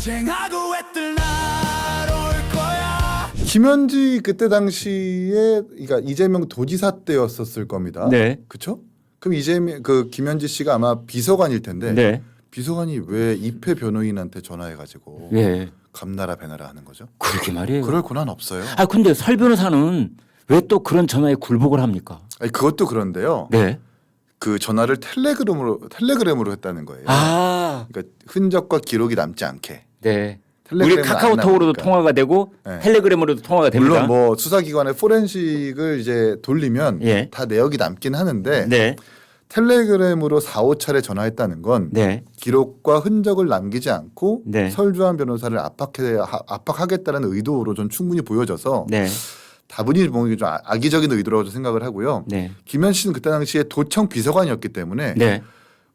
전쟁하고 애들 날올 거야. 김현지 그때 당시에 그러니까 이재명 도지사 때였었을 겁니다. 네. 그렇죠? 그럼 이재명 그 김현지 씨가 아마 비서관일 텐데 네. 비서관이 왜 이패 변호인한테 전화해가지고 예. 감나라 배나라 하는 거죠? 그렇게 말이에요. 그럴 권한 없어요. 아 근데 설 변호사는 왜 또 그런 전화에 굴복을 합니까? 아니, 그것도 그런데요. 네. 그 전화를 텔레그램으로 했다는 거예요. 아, 그러니까 흔적과 기록이 남지 않게. 네. 우리 텔레그램은 카카오톡으로도 안 나오니까. 통화가 되고 네. 텔레그램으로도 통화가 됩니다. 물론 뭐 수사기관의 포렌식을 이제 돌리면 예. 다 내역이 남긴 하는데 네. 텔레그램으로 4, 5차례 전화했다는 건 네. 기록과 흔적을 남기지 않고 네. 설주한 변호사를 압박하겠다는 의도로 좀 충분히 보여져서 네. 다분히 뭐 좀 악의적인 의도라고 생각을 하고요. 네. 김현 씨는 그때 당시에 도청 비서관이었기 때문에 네.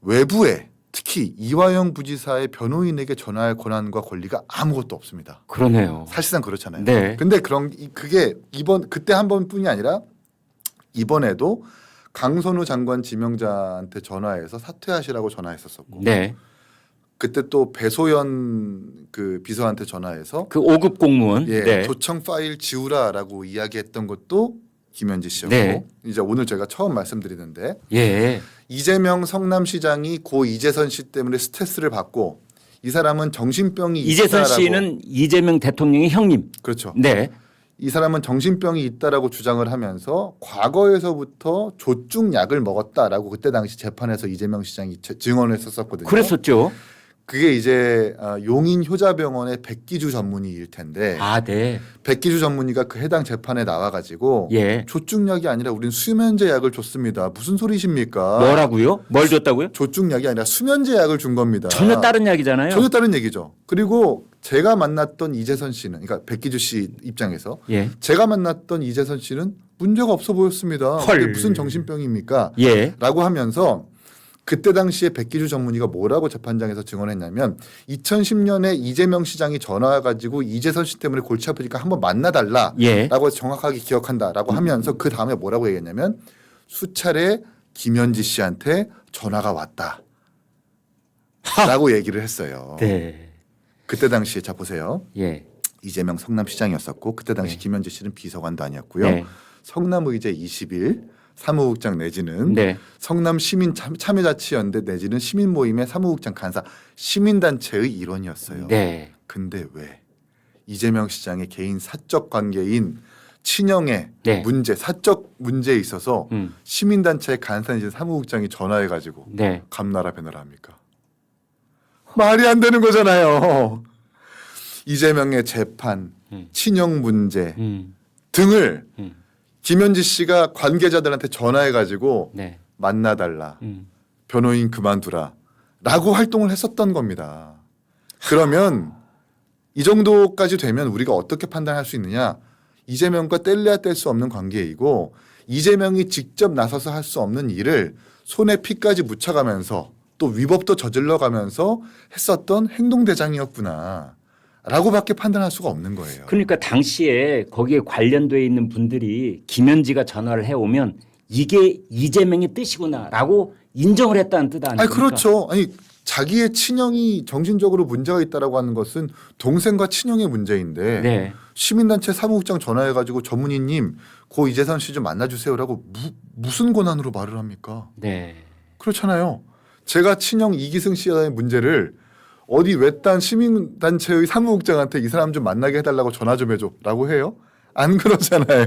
외부에 특히 이화영 부지사의 변호인에게 전화할 권한과 권리가 아무것도 없습니다. 그러네요. 사실상 그렇잖아요. 네. 근데 그게 그때 한 번뿐이 아니라 이번에도 강선우 장관 지명자한테 전화해서 사퇴하시라고 전화했었었고 네. 그때 또 배소연 그 비서한테 전화해서 그 5급 공무원. 예, 네. 도청 파일 지우라라고 이야기했던 것도 김현지 씨였고 네. 이제 오늘 제가 처음 말씀드리는데 예. 이재명 성남시장이 고 이재선 씨 때문에 스트레스를 받고 이 사람은 정신병이 이재선 있다라고 씨는 이재명 대통령의 형님. 그렇죠. 네. 이 사람은 정신병이 있다라고 주장을 하면서 과거에서부터 조증약을 먹었다라고 그때 당시 재판에서 이재명 시장이 증언을 했었거든요. 그랬었죠. 그게 이제 용인 효자병원의 백기주 전문의일 텐데 아, 네. 백기주 전문의가 그 해당 재판에 나와가지고 예. 조증약이 아니라 우리는 수면제 약을 줬습니다. 무슨 소리십니까? 뭐라고요? 뭘 줬다고요? 조증약이 아니라 수면제 약을 준 겁니다. 전혀 다른 이야기잖아요. 전혀 다른 얘기죠. 그리고 제가 만났던 이재선 씨는 그러니까 백기주 씨 입장에서 예. 제가 만났던 이재선 씨는 문제가 없어 보였습니다. 헐. 근데 무슨 정신병입니까? 예. 라고 하면서 그때 당시에 백기주 전문의가 뭐라고 재판장에서 증언했냐면 2010년에 이재명 시장이 전화와가지고 이재선 씨 때문에 골치 아프니까 한번 만나달라라고 예. 정확하게 기억한다라고 하면서 그 다음에 뭐라고 얘기했냐면 수차례 김현지 씨한테 전화가 왔다라고 얘기를 했어요. 네. 그때 당시에 자 보세요. 예. 이재명 성남시장이었었고 그때 당시 김현지 씨는 비서관도 아니었고요. 네. 성남의제 20일 사무국장 내지는 네. 성남 시민 참여자치연대 내지는 시민 모임의 사무국장 간사 시민단체의 일원이었어요. 네. 근데 왜 이재명 시장의 개인 사적 관계인 친형의 네. 문제 사적 문제에 있어서 음. 시민단체 간사 내지는 사무국장이 전화해가지고 네. 감나라 배나라 합니까? 말이 안 되는 거잖아요. 이재명의 재판, 친형 문제 등을 김현지 씨가 관계자들한테 전화해가지고 네. 만나달라, 변호인 그만두라라고 활동을 했었던 겁니다. 그러면 이 정도까지 되면 우리가 어떻게 판단할 수 있느냐? 이재명과 뗄래야 뗄 수 없는 관계이고 이재명이 직접 나서서 할 수 없는 일을 손에 피까지 묻혀가면서 또 위법도 저질러가면서 했었던 행동대장이었구나. 라고밖에 판단할 수가 없는 거예요. 그러니까 당시에 거기에 관련돼 있는 분들이 김현지가 전화를 해오면 이게 이재명의 뜻이구나라고 인정을 했다는 뜻 아닙니까? 아니 그렇죠. 아니 자기의 친형이 정신적으로 문제가 있다라고 하는 것은 동생과 친형의 문제인데 네. 시민단체 사무국장 전화해가지고 전문의님 고 이재선 씨 좀 만나주세요라고 무슨 권한으로 말을 합니까? 네. 그렇잖아요. 제가 친형 이기승 씨의 문제를 어디 외딴 시민단체의 사무국장한테 이 사람 좀 만나게 해달라고 전화 좀 해줘라고 해요? 안 그러잖아요.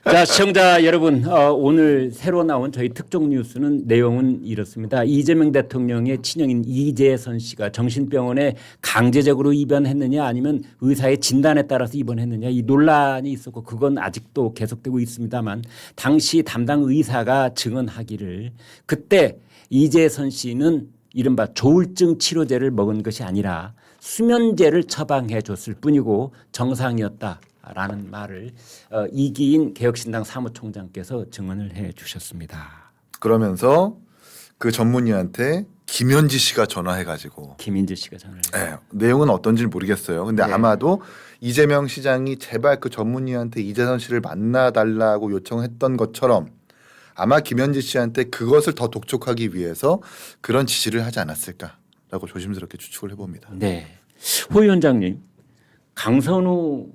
자, 시청자 여러분, 오늘 새로 나온 저희 특종 뉴스는 내용은 이렇습니다. 이재명 대통령의 친형인 이재선 씨가 정신병원에 강제적으로 입원했느냐 아니면 의사의 진단에 따라서 입원했느냐 이 논란이 있었고 그건 아직도 계속되고 있습니다만 당시 담당 의사가 증언하기를 그때 이재선 씨는 이른바 조울증 치료제를 먹은 것이 아니라 수면제를 처방해 줬을 뿐이고 정상이었다라는 말을 이기인 개혁신당 사무총장께서 증언을 해 주셨습니다. 그러면서 그 전문의한테 김현지 씨가 전화해가지고 김인재 씨가 전화를 했어요. 내용은 어떤지 모르겠어요. 근데 네. 아마도 이재명 시장이 제발 그 전문의한테 이재선 씨를 만나달라고 요청했던 것처럼 아마 김현지 씨한테 그것을 더 독촉하기 위해서 그런 지시를 하지 않았을까라고 조심스럽게 추측을 해봅니다. 네. 호 위원장님, 강선우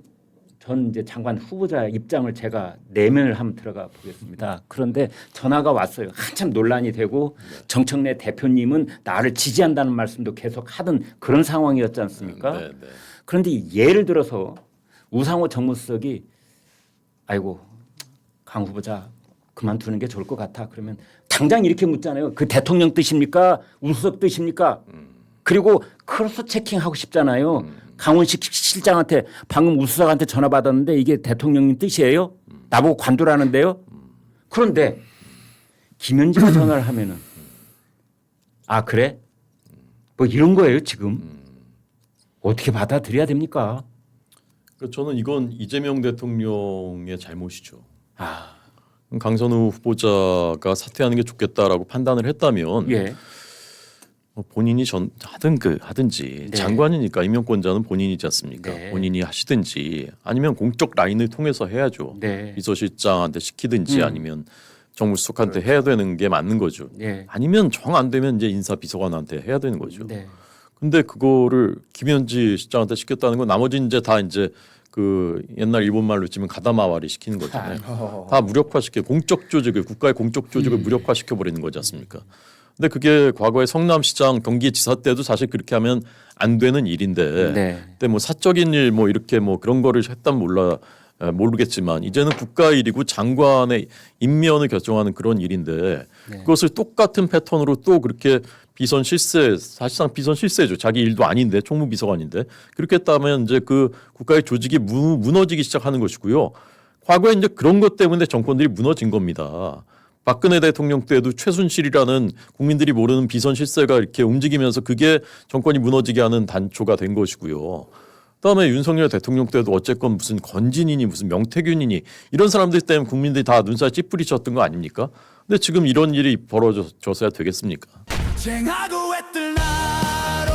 전 이제 장관 후보자 입장을 제가 내면을 한번 들어가 보겠습니다. 그런데 전화가 왔어요. 한참 논란이 되고 정청래 대표님은 나를 지지한다는 말씀도 계속 하던 그런 상황이었지 않습니까? 네, 네. 그런데 예를 들어서 우상호 정무수석이 아이고 강 후보자 그만두는 게 좋을 것 같아. 그러면 당장 이렇게 묻잖아요. 그 대통령 뜻입니까? 우수석 뜻입니까? 그리고 크로스 체킹하고 싶잖아요. 강원식 실장한테 방금 우수석한테 전화 받았는데 이게 대통령님 뜻이에요? 나보고 관두라는데요? 그런데 김현지가 전화를 하면은 아 그래? 뭐 이런 거예요 지금. 어떻게 받아들여야 됩니까? 그러니까 저는 이건 이재명 대통령의 잘못이죠. 강선우 후보자가 사퇴하는 게 좋겠다라고 판단을 했다면 예. 뭐 본인이 하든지 네. 장관이니까 임명권자는 본인이지 않습니까? 네. 본인이 하시든지 아니면 공적 라인을 통해서 해야죠. 네. 비서실장한테 시키든지 아니면 정무수석한테 해야 되는 게 맞는 거죠. 네. 아니면 정 안 되면 이제 인사비서관한테 해야 되는 거죠. 네. 근데 그거를 김현지 실장한테 시켰다는 건 나머지 이제 다 이제 그 옛날 일본 말로 치면 가다마와리 시키는 거잖아요. 다 무력화시켜 공적 조직을 국가의 공적 조직을 무력화시켜 버리는 거지 않습니까? 근데 그게 과거에 성남시장 경기지사 때도 사실 그렇게 하면 안 되는 일인데 네. 근데 뭐 사적인 일 뭐 이렇게 뭐 그런 거를 했다면 모르겠지만 이제는 국가 일이고 장관의 임면을 결정하는 그런 일인데 그것을 똑같은 패턴으로 또 그렇게 비선 실세 사실상 비선 실세죠. 자기 일도 아닌데 총무비서관인데 그렇게 했다면 이제 그 국가의 조직이 무너지기 시작하는 것이고요. 과거에 이제 그런 것 때문에 정권들이 무너진 겁니다. 박근혜 대통령 때도 최순실이라는 국민들이 모르는 비선 실세가 이렇게 움직이면서 그게 정권이 무너지게 하는 단초가 된 것이고요. 그다음에 윤석열 대통령 때도 어쨌건 무슨 건진이니 무슨 명태균이니 이런 사람들 때문에 국민들이 다 눈살 찌푸리셨던 거 아닙니까? 근데 지금 이런 일이 벌어져서야 되겠습니까? 쟁하고 애들 나로